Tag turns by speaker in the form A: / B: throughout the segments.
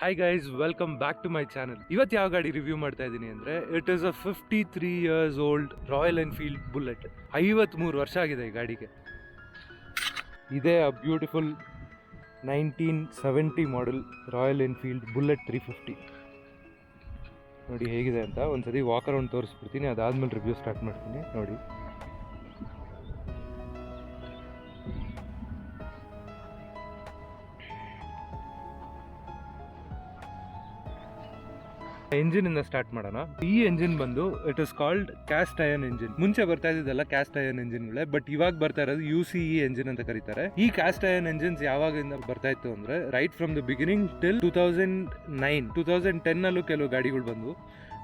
A: Hi guys, welcome back to my channel. ಇವತ್ತು ಯಾವ ಗಾಡಿ ರಿವ್ಯೂ ಮಾಡ್ತಾ ಇದ್ದೀನಿ ಅಂದರೆ it is a 53 years old Royal Enfield Bullet. 53 ವರ್ಷ ಆಗಿದೆ ಈ ಗಾಡಿಗೆ. ಇದೇ a beautiful 1970 model Royal Enfield Bullet 350. ನೋಡಿ ಹೇಗಿದೆ ಅಂತ ಒಂದ್ಸತಿ ವಾಕ್ ಅರೌಂಡ್ ತೋರಿಸ್ಬಿಡ್ತೀನಿ, ಅದಾದ್ಮೇಲೆ ರಿವ್ಯೂ ಸ್ಟಾರ್ಟ್ ಮಾಡ್ತೀನಿ. ನೋಡಿ, ಎಂಜಿನ್ ಇಂದ ಸ್ಟಾರ್ಟ್ ಮಾಡೋಣ. ಈ ಎಂಜಿನ್ ಬಂದು it is called caste iron engine. ಮುಂಚೆ ಬರ್ತಾ ಇದ್ದಲ್ಲ ಕ್ಯಾಸ್ಟ್ ಐರನ್ ಎಂಜಿನ್ಗಳೇ, ಬಟ್ ಇವಾಗ ಬರ್ತಾ ಇರೋದು UCE ಎಂಜಿನ್ ಅಂತ ಕರೀತಾರೆ. ಈ ಕ್ಯಾಸ್ಟ್ ಐರನ್ ಎಂಜಿನ್ಸ್ ಯಾವಾಗಿಂದ ಬರ್ತಾ ಇತ್ತು ಅಂದ್ರೆ right from the beginning till 2009, 2010 ಅಲ್ಲೂ ಕೆಲವು ಗಾಡಿಗಳು ಬಂದು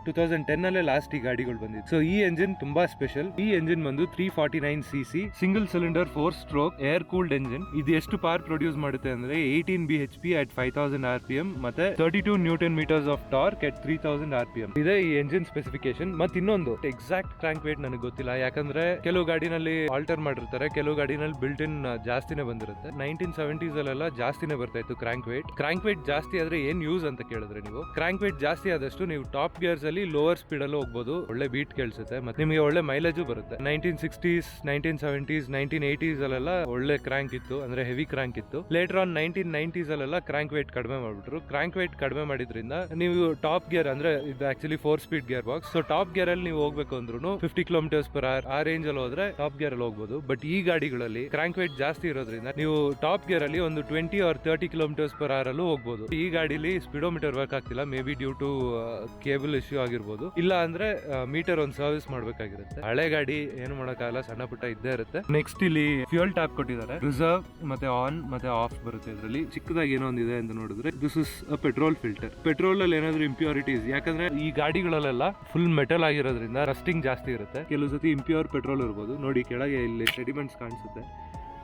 A: 2010 ಅಲ್ಲೇ ಲಾಸ್ಟ್ ಈ ಗಾಡಿಗಳು ಬಂದಿತ್ತು. ಸೊ ಈ ಎಂಜಿನ್ ತುಂಬಾ ಸ್ಪೆಷಲ್. ಈ ಎಂಜಿನ್ ಬಂದು 349cc single cylinder 4-stroke air cooled engine. ಇದು ಎಷ್ಟು ಪವರ್ ಪ್ರೊಡ್ಯೂಸ್ ಮಾಡುತ್ತೆ ಅಂದ್ರೆ 18 bhp at 5000 rpm ಮತ್ತೆ 32 Nm of torque at 3000 rpm. ಇದೇ ಈ ಎಂಜಿನ್ ಸ್ಪೆಸಿಫಿಕೇಶನ್. ಮತ್ತೆ ಇನ್ನೊಂದು ಎಕ್ಸಾಕ್ಟ್ ಕ್ರಾಂಕ್ ವೇಟ್ ನನಗೆ ಗೊತ್ತಿಲ್ಲ, ಯಾಕಂದ್ರೆ ಕೆಲವು ಗಾಡಿನಲ್ಲಿ ಆಲ್ಟರ್ ಮಾಡಿರ್ತಾರೆ, ಕೆಲವು ಗಾಡಿನಲ್ಲಿ ಬಿಲ್ಟ್ ಇನ್ ಜಾಸ್ತಿನೇ ಬಂದಿರುತ್ತೆ. 1970s ಅಲ್ಲೆಲ್ಲ ಜಾಸ್ತಿನೇ ಬರ್ತಾ ಇತ್ತು ಕ್ರಾಂಕ್ ವೇಟ್. ಕ್ರಾಂಕ್ ವೇಟ್ ಜಾಸ್ತಿ ಆದ್ರೆ ಏನ್ ಯೂಸ್ ಅಂತ ಕೇಳಿದ್ರೆ, ನೀವು ಕ್ರಾಂಕ್ ವೇಟ್ ಜಾಸ್ತಿ ಆದಷ್ಟು ನೀವು ಟಾಪ್ ಗೇರ್ಸ್ ಲೋವರ್ ಸ್ಪೀಡ್ ಅಲ್ಲೂ ಹೋಗ್ಬೋದು, ಒಳ್ಳೆ ಬೀಟ್ ಕೇಳಿಸುತ್ತೆ, ಮತ್ತೆ ನಿಮಗೆ ಒಳ್ಳೆ ಮೈಲೇಜ್ ಬರುತ್ತೆ. 1960s, 1970s, 1980s ಅಲ್ಲೆಲ್ಲ ಒಳ್ಳೆ ಕ್ರಾಂಕ್ ಇತ್ತು, ಅಂದ್ರೆ ಹೆವಿ ಕ್ರಾಂಕ್ ಇತ್ತು. ಲೇಟರ್ ಆನ್ 1990s ಅಲ್ಲೆಲ್ಲ ಕ್ರಾಂಕ್ ವೇಟ್ ಕಡಿಮೆ ಮಾಡ್ಬಿಟ್ರು. ಕ್ರಾಂಕ್ ವೇಟ್ ಕಡಿಮೆ ಮಾಡಿದ್ರಿಂದ ನೀವು ಟಾಪ್ ಗೇರ್ ಅಂದ್ರೆ ಇದು actually 4-speed gear box. So top gear ಅಲ್ಲಿ ನೀವು ಹೋಗ್ಬೇಕು ಅಂದ್ರೂ 50 km/h ಆ ರೇಂಜ್ ಅಲ್ಲಿ ಹೋದ್ರೆ ಟಾಪ್ ಗೇರ್ ಅಲ್ಲಿ ಹೋಗ್ಬೋದು. ಬಟ್ ಈ ಗಾಡಿಗಳಲ್ಲಿ ಕ್ರಾಂಕ್ ವೇಟ್ ಜಾಸ್ತಿ ಇರೋದ್ರಿಂದ ನೀವು ಟಾಪ್ ಗೇರ್ ಅಲ್ಲಿ ಒಂದು 20 or 30 km/h ಅಲ್ಲೂ ಹೋಗ್ಬೋದು. ಈ ಗಾಡಿಲಿ ಸ್ಪೀಡೋಮೀಟರ್ ವರ್ಕ್ ಆಗ್ತಿಲ್ಲ, may be due to cable issue ಆಗಿರ್ಬೋದು, ಇಲ್ಲ ಅಂದ್ರೆ ಮೀಟರ್ ಒಂದು ಸರ್ವಿಸ್ ಮಾಡ್ಬೇಕಾಗಿರುತ್ತೆ. ಹಳೆ ಗಾಡಿ ಏನು ಮಾಡಕ್ಕಾಗಲ್ಲ, ಸಣ್ಣ ಪುಟ್ಟ ಇದ್ದೇ ಇರುತ್ತೆ. ನೆಕ್ಸ್ಟ್ ಇಲ್ಲಿ ಫ್ಯೂಯಲ್ ಟ್ಯಾಪ್ ಕೊಟ್ಟಿದ್ದಾರೆ, ರಿಸರ್ವ್ ಮತ್ತೆ ಆನ್ ಮತ್ತೆ ಆಫ್ ಬರುತ್ತೆ. ಇದರಲ್ಲಿ ಚಿಕ್ಕದಾಗಿ ಏನೋ ಒಂದಿದೆ ಅಂತ ನೋಡಿದ್ರೆ this is a petrol filter. Petrol ಅಲ್ಲಿ ಏನಾದ್ರು ಇಂಪ್ಯೂರಿಟೀಸ್, ಯಾಕಂದ್ರೆ ಈ ಗಾಡಿಗಳಲ್ಲೆಲ್ಲ ಫುಲ್ ಮೆಟಲ್ ಆಗಿರೋದ್ರಿಂದ ರಸ್ಟಿಂಗ್ ಜಾಸ್ತಿ ಇರುತ್ತೆ. ಕೆಲವು ಸತಿ ಇಂಪ್ಯೂರ್ ಪೆಟ್ರೋಲ್ ಇರ್ಬೋದು. ನೋಡಿ ಕೆಳಗೆ ಇಲ್ಲಿ ಸೆಡಿಮೆಂಟ್ಸ್ ಕಾಣಿಸುತ್ತೆ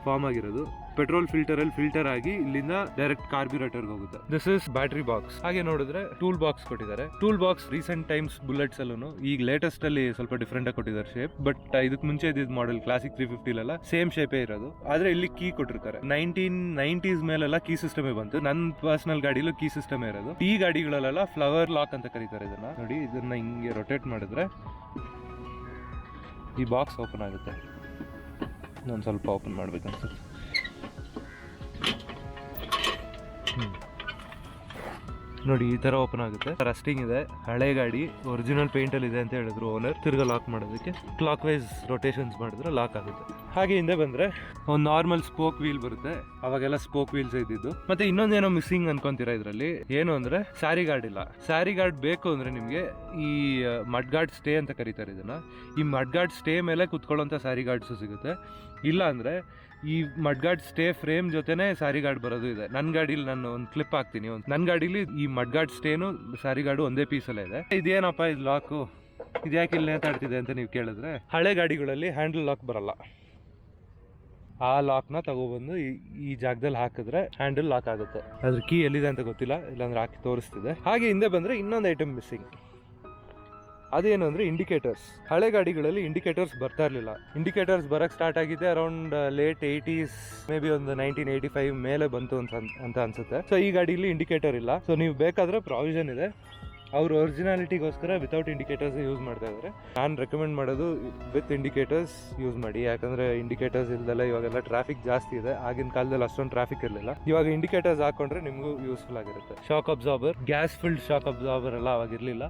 A: ಫಾರ್ಮ್ ಆಗಿರೋದು. ಪೆಟ್ರೋಲ್ ಫಿಲ್ಟರ್ ಅಲ್ಲಿ ಫಿಲ್ಟರ್ ಆಗಿ ಇಲ್ಲಿಂದ ಡೈರೆಕ್ಟ್ ಕಾರ್ಬ್ಯೂರೇಟರ್ ಹೋಗುತ್ತೆ. This is battery box. ಹಾಗೆ ನೋಡಿದ್ರೆ ಟೂಲ್ ಬಾಕ್ಸ್ ಕೊಟ್ಟಿದ್ದಾರೆ. Tool box recent times bullets ಅಲ್ಲೂ ಈಗ ಲೇಟೆಸ್ಟ್ ಅಲ್ಲಿ ಸ್ವಲ್ಪ ಡಿಫ್ರೆಂಟ್ ಆಗಿ ಕೊಟ್ಟಿದ್ದಾರೆ ಶೇಪ್. ಬಟ್ ಇದಕ್ಕೆ ಮುಂಚೆ ಇದ್ದಿದ್ದ ಮಾಡೆಲ್ ಕ್ಲಾಸಿಕ್ 350 ಸೇಮ್ ಶೇಪೇ ಇರೋದು, ಆದ್ರೆ ಇಲ್ಲಿ ಕೀ ಕೊಟ್ಟಿರ್ತಾರೆ. 1990s ಮೇಲೆಲ್ಲ ಕೀ ಸಿಸ್ಟಮೇ ಬಂತು. ನನ್ನ ಪರ್ಸನಲ್ ಗಾಡಿಲೂ ಕೀ ಸಿಸ್ಟಮೇ ಇರೋದು. ಈ ಗಾಡಿಗಳಲ್ಲೆಲ್ಲ ಫ್ಲವರ್ ಲಾಕ್ ಅಂತ ಕರೀತಾರೆ ಇದನ್ನ. ನೋಡಿ, ಇದನ್ನ ಹಿಂಗೆ ರೊಟೇಟ್ ಮಾಡಿದ್ರೆ ಈ ಬಾಕ್ಸ್ ಓಪನ್ ಆಗುತ್ತೆ. ನಾನು ಸ್ವಲ್ಪ ಓಪನ್ ಮಾಡ್ಬೇಕನ್ಸುತ್ತೆ. ನೋಡಿ, ಈ ತರ ಓಪನ್ ಆಗುತ್ತೆ. ರಸ್ಟಿಂಗ್ ಇದೆ, ಹಳೆ ಗಾಡಿ, ಒರಿಜಿನಲ್ ಪೇಂಟ್ ಅಲ್ಲಿ ಇದೆ ಅಂತ ಹೇಳಿದ್ರು ಓನರ್. ತಿರ್ಗಾ ಲಾಕ್ ಮಾಡೋದಕ್ಕೆ ಕ್ಲಾಕ್ ವೈಸ್ ರೊಟೇಷನ್ಸ್ ಮಾಡಿದ್ರೆ ಲಾಕ್ ಆಗುತ್ತೆ. ಹಾಗೆ ಹಿಂದೆ ಬಂದ್ರೆ ಒಂದು ನಾರ್ಮಲ್ ಸ್ಪೋಕ್ ವೀಲ್ ಬರುತ್ತೆ. ಅವಾಗೆಲ್ಲ ಸ್ಪೋಕ್ ವೀಲ್ಸ್ ಇದ್ದಿದ್ದು. ಮತ್ತೆ ಇನ್ನೊಂದೇನೋ ಮಿಸ್ಸಿಂಗ್ ಅನ್ಕೊಂತೀರಾ ಇದ್ರಲ್ಲಿ, ಏನು ಅಂದ್ರೆ ಸ್ಯಾರಿ ಗಾರ್ಡ್ ಇಲ್ಲ. ಸ್ಯಾರಿ ಗಾರ್ಡ್ ಬೇಕು ಅಂದ್ರೆ ನಿಮ್ಗೆ ಈ ಮಡ್ ಗಾರ್ಡ್ ಸ್ಟೇ ಅಂತ ಕರೀತಾರೆ ಇದನ್ನ. ಈ ಮಡ್ ಗಾರ್ಡ್ ಸ್ಟೇ ಮೇಲೆ ಕುತ್ಕೊಳ್ಳೋಂಥ ಸ್ಯಾರಿ ಗಾರ್ಡ್ಸು ಸಿಗುತ್ತೆ. ಇಲ್ಲ ಅಂದ್ರೆ ಈ ಮಡ್ ಗಾರ್ಡ್ ಸ್ಟೇ ಫ್ರೇಮ್ ಜೊತೆನೆ ಸ್ಯಾರಿ ಗಾರ್ಡ್ ಬರೋದು ಇದೆ. ನನ್ನ ಗಾಡಿಲಿ ನಾನು ಒಂದು ಕ್ಲಿಪ್ ಹಾಕ್ತೀನಿ. ನನ್ನ ಗಾಡಿಲಿ ಈ ಮಡ್ ಗಾರ್ಡ್ ಸ್ಟೇನು ಸ್ಯಾರಿ ಗಾರ್ಡು ಒಂದೇ ಪೀಸಲ್ಲೇ ಇದೆ. ಇದೇನಪ್ಪ ಇದು ಲಾಕು, ಇದು ಯಾಕೆ ಇಲ್ಲಿ ನೇತಾಡ್ತಿದೆ ಅಂತ ನೀವು ಕೇಳಿದ್ರೆ, ಹಳೆ ಗಾಡಿಗಳಲ್ಲಿ ಹ್ಯಾಂಡಲ್ ಲಾಕ್ ಬರಲ್ಲ. ಆ ಲಾಕ್ನ ತಗೊಬಂದು ಈ ಜಾಗದಲ್ಲಿ ಹಾಕಿದ್ರೆ ಹ್ಯಾಂಡಲ್ ಲಾಕ್ ಆಗುತ್ತೆ. ಅದ್ರ ಕೀ ಎಲ್ಲಿದೆ ಅಂತ ಗೊತ್ತಿಲ್ಲ, ಇಲ್ಲಾಂದ್ರೆ ಹಾಕಿ ತೋರಿಸ್ತಿದೆ. ಹಾಗೆ ಹಿಂದೆ ಬಂದ್ರೆ ಇನ್ನೊಂದು ಐಟಮ್ ಮಿಸ್ಸಿಂಗ್. ಅದೇನು ಅಂದ್ರೆ ಇಂಡಿಕೇಟರ್ಸ್. ಹಳೆ ಗಾಡಿಗಳಲ್ಲಿ ಇಂಡಿಕೇಟರ್ಸ್ ಬರ್ತಾ ಇರಲಿಲ್ಲ. ಇಂಡಿಕೇಟರ್ಸ್ ಬರಕ್ ಸ್ಟಾರ್ಟ್ ಆಗಿದೆ around late 80s, may be ಒಂದು 1985 ಮೇಲೆ ಬಂತು ಅಂತ ಅನ್ಸುತ್ತೆ. ಸೊ ಈ ಗಾಡಿಲಿ ಇಂಡಿಕೇಟರ್ ಇಲ್ಲ. ಸೊ ನೀವು ಬೇಕಾದ್ರೆ ಪ್ರಾವಿಷನ್ ಇದೆ. ಅವ್ರು ಒರಿಜಿನಾಲಿಟಿಗೋಸ್ಕರ ವಿತೌಟ್ ಇಂಡಿಕೇಟರ್ಸ್ ಯೂಸ್ ಮಾಡ್ತಾ ಇದ್ದಾರೆ. ನಾನು ರೆಕಮೆಂಡ್ ಮಾಡೋದು ವಿತ್ ಇಂಡಿಕೇಟರ್ಸ್ ಯೂಸ್ ಮಾಡಿ, ಯಾಕಂದ್ರೆ ಇಂಡಿಕೇಟರ್ಸ್ ಇಲ್ದಲ್ಲ ಇವಾಗೆಲ್ಲ ಟ್ರಾಫಿಕ್ ಜಾಸ್ತಿ ಇದೆ. ಆಗಿನ ಕಾಲದಲ್ಲಿ ಅಷ್ಟೊಂದು ಟ್ರಾಫಿಕ್ ಇರಲಿಲ್ಲ. ಇವಾಗ ಇಂಡಿಕೇಟರ್ಸ್ ಹಾಕೊಂಡ್ರೆ ನಿಮಗೂ ಯೂಸ್ಫುಲ್ ಆಗಿರುತ್ತೆ. Shock absorber, gas filled shock absorber ಎಲ್ಲ ಅವಾಗ ಇರಲಿಲ್ಲ.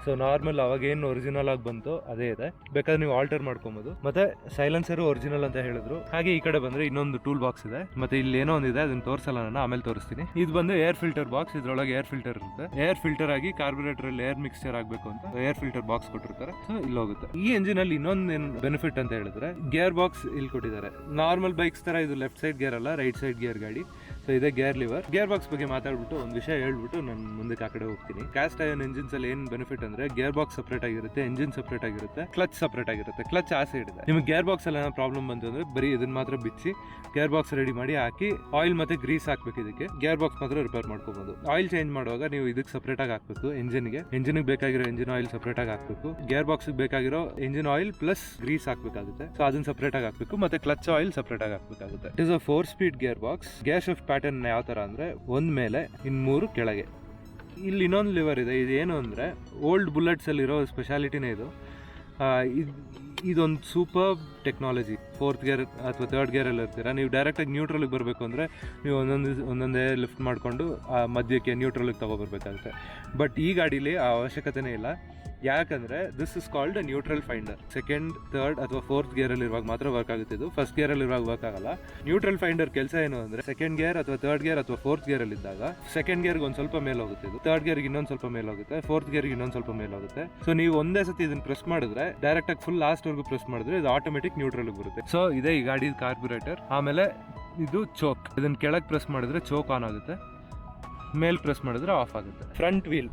A: ಸೊ ನಾರ್ಮಲ್ ಅವಾಗ ಏನು ಒರಿಜಿನಲ್ ಆಗಿ ಬಂತು ಅದೇ ಇದೆ, ಬೇಕಾದ್ರೆ ನೀವು ಆಲ್ಟರ್ ಮಾಡ್ಕೊಬಹುದು. ಮತ್ತೆ ಸೈಲೆನ್ಸರು ಒರಿಜಿನಲ್ ಅಂತ ಹೇಳಿದ್ರು. ಹಾಗೆ ಈ ಕಡೆ ಬಂದ್ರೆ ಇನ್ನೊಂದು ಟೂಲ್ ಬಾಕ್ಸ್ ಇದೆ. ಮತ್ತೆ ಇಲ್ಲಿ ಏನೋ ಒಂದಿದೆ, ಅದನ್ನ ತೋರಿಸಲ್ಲ, ನಾನು ಆಮೇಲೆ ತೋರಿಸ್ತೀನಿ. ಇದು ಬಂದು ಏರ್ ಫಿಲ್ಟರ್ ಬಾಕ್ಸ್. ಇದ್ರೊಳಗೆ ಏರ್ ಫಿಲ್ಟರ್ ಇರುತ್ತೆ. ಏರ್ ಫಿಲ್ಟರ್ ಆಗಿ ಕಾರ್ಬೊರೇಟರ್ ಅಲ್ಲಿ ಏರ್ ಮಿಕ್ಸ್ಚರ್ ಆಗಬೇಕು ಅಂತ ಏರ್ ಫಿಲ್ಟರ್ ಬಾಕ್ಸ್ ಕೊಟ್ಟಿರ್ತಾರೆ. ಸೊ ಇಲ್ಲಿ ಹೋಗುತ್ತೆ. ಈ ಎಂಜಿನ್ ಅಲ್ಲಿ ಇನ್ನೊಂದು ಬೆನಿಫಿಟ್ ಅಂತ ಹೇಳಿದ್ರೆ ಗೇರ್ ಬಾಕ್ಸ್ ಇಲ್ಲಿ ಕೊಟ್ಟಿದ್ದಾರೆ. ನಾರ್ಮಲ್ ಬೈಕ್ಸ್ ತರ ಇದು ಲೆಫ್ಟ್ ಸೈಡ್ ಗೇರ್ ಅಲ್ಲ, ರೈಟ್ ಸೈಡ್ ಗೇರ್ ಗಾಡಿ. ಸೊ ಇದೆ ಗೇರ್ ಲಿವರ್. ಗೇರ್ ಬಾಕ್ಸ್ ಬಗ್ಗೆ ಮಾತಾಡ್ಬಿಟ್ಟು ಒಂದು ವಿಷಯ ಹೇಳ್ಬಿಟ್ಟು ನಾನು ಮುಂದಕ್ಕೆ ಆ ಕಡೆ ಹೋಗ್ತೀನಿ. ಕ್ಯಾಸ್ಟ್ ಐರನ್ ಎಂಜಿನ್ಸ್ ಅಲ್ಲಿ ಏನ್ ಬೆನಿಫಿಟ್ ಅಂದ್ರೆ ಗೇರ್ ಬಾಕ್ಸ್ ಸಪರೇಟ್ ಆಗಿರುತ್ತೆ, ಎಂಜಿನ್ ಸಪರೇಟ್ ಆಗಿರುತ್ತೆ, ಕ್ಲಚ್ ಸಪರೇಟ್ ಆಗಿರುತ್ತೆ. ಕ್ಲಚ್ ಆ ಸೈಡ್ ಇದೆ. ನಿಮ್ಗೆ ಗೇರ್ ಬಾಕ್ಸ್ ಅಲ್ಲಿ ಏನೋ ಪ್ರಾಬ್ಲಮ್ ಬಂತು ಅಂದ್ರೆ ಬರೀ ಇದನ್ನ ಮಾತ್ರ ಬಿಚ್ಚಿ ಗೇರ್ ಬಾಕ್ಸ್ ರೆಡಿ ಮಾಡಿ ಹಾಕಿ ಆಯಿಲ್ ಮತ್ತೆ ಗ್ರೀಸ್ ಹಾಕ್ಬೇಕು. ಇದಕ್ಕೆ ಗೇರ್ ಬಾಕ್ಸ್ ಮಾತ್ರ ರಿಪೇರ್ ಮಾಡ್ಕೋಬಹುದು. ಆಯಿಲ್ ಚೇಂಜ್ ಮಾಡುವಾಗ ನೀವು ಇದಕ್ಕೆ ಸಪರೇಟ್ ಆಗಿ ಹಾಕ್ಬೇಕು. ಎಂಜಿನ್ ಬೇಕಾಗಿರೋ ಎಂಜಿನ್ ಆಯಿಲ್ ಸಪರೇಟ್ ಆಗಿ ಹಾಕ್ಬೇಕು. ಗೇರ್ ಬಾಕ್ಸ್ ಬೇಕಾಗಿರೋ ಎಂಜಿನ್ ಆಯಿಲ್ ಪ್ಲಸ್ ಗ್ರೀಸ್ ಹಾಕ್ಬೇಕಾಗುತ್ತೆ. ಸೊ ಅದನ್ನ ಸಪರೇಟ್ ಆಗಿ ಹಾಕ್ಬೇಕು. ಮತ್ತೆ ಕ್ಲಚ್ ಆಯಿಲ್ ಸಪರೇಟ್ ಆಗಿ ಹಾಕ್ಬೇಕಾಗುತ್ತೆ. It is a 4-speed gear box. Gear shift pattern ಯಾವ ತರ ಅಂದ್ರೆ ಒಂದ್ ಮೇಲೆ ಇನ್ 3 ಕೆಳಗೆ. ಇಲ್ಲಿ ಇನ್ನೊಂದು ಲಿವರ್ ಇದೆ. ಇದೇನು ಅಂದರೆ ಓಲ್ಡ್ ಬುಲೆಟ್ಸಲ್ಲಿರೋ ಸ್ಪೆಷಾಲಿಟಿನೇ ಇದು. ಇದೊಂದು ಸೂಪರ್ ಟೆಕ್ನಾಲಜಿ. 4th ಗೇರ್ ಅಥವಾ 3rd ಗೇರಲ್ಲಿ ಇರ್ತೀರ, ನೀವು ಡೈರೆಕ್ಟಾಗಿ ನ್ಯೂಟ್ರಲಿಗೆ ಬರಬೇಕು ಅಂದರೆ ನೀವು ಒಂದೊಂದೇ ಲಿಫ್ಟ್ ಮಾಡಿಕೊಂಡು ಮಧ್ಯಕ್ಕೆ ನ್ಯೂಟ್ರಲಿಗೆ ತೊಗೊಬರ್ಬೇಕಾಗುತ್ತೆ. ಬಟ್ ಈ ಗಾಡೀಲಿ ಆ ಅವಶ್ಯಕತೆನೇ ಇಲ್ಲ. ಯಾಕಂದರೆ this is called a neutral finder. 2nd, 3rd ಅಥವಾ 4th ಗೇರಲ್ಲಿ ಇರುವಾಗ ಮಾತ್ರ ವರ್ಕ್ ಆಗುತ್ತೆ ಇದು. 1st ಗೇರಲ್ಲಿ ಇರುವಾಗ ವರ್ಕ್ ಆಗಲ್ಲ. ನ್ಯೂಟ್ರಲ್ ಫೈಂಡರ್ ಕೆಲಸ ಏನು ಅಂದರೆ 2nd ಗೇರ್ ಅಥವಾ 3rd ಗೇರ್ ಅಥವಾ 4th ಗೇರಲ್ಲಿ ಇದ್ದಾಗ 2nd ಗೇರ್ಗೆ ಒಂದು ಸ್ವಲ್ಪ ಮೇಲೆ ಹೋಗುತ್ತೆ ಇದು, 3rd ಗೇರ್ಗೆ ಇನ್ನೊಂದು ಸ್ವಲ್ಪ ಮೇಲೆ ಹೋಗುತ್ತೆ, 4th ಗೇರ್ಗೆ ಇನ್ನೊಂದು ಸ್ವಲ್ಪ ಮೇಲೆ ಹೋಗುತ್ತೆ. ಸೊ ನೀವು ಒಂದೇ ಸತಿ ಇದನ್ನು ಪ್ರೆಸ್ ಮಾಡಿದ್ರೆ ಡೈರೆಕ್ಟಾಗಿ ಫುಲ್ ಲಾಸ್ಟ್ವರೆಗೂ ಪ್ರೆಸ್ ಮಾಡಿದ್ರೆ ಇದು ಆಟೋಮೆಟಿಕ್ ನ್ಯೂಟ್ರಲ್ಗೆ ಬರುತ್ತೆ. ಸೊ ಇದೇ ಈ ಗಾಡಿ ಕಾರ್ಬ್ಯುರೇಟರ್. ಆಮೇಲೆ ಇದು ಚೋಕ್. ಇದನ್ನು ಕೆಳಗೆ ಪ್ರೆಸ್ ಮಾಡಿದ್ರೆ ಚೋಕ್ ಆನ್ ಆಗುತ್ತೆ, ಮೇಲ್ ಪ್ರೆಸ್ ಮಾಡಿದ್ರೆ ಆಫ್ ಆಗುತ್ತೆ. ಫ್ರಂಟ್ ವೀಲ್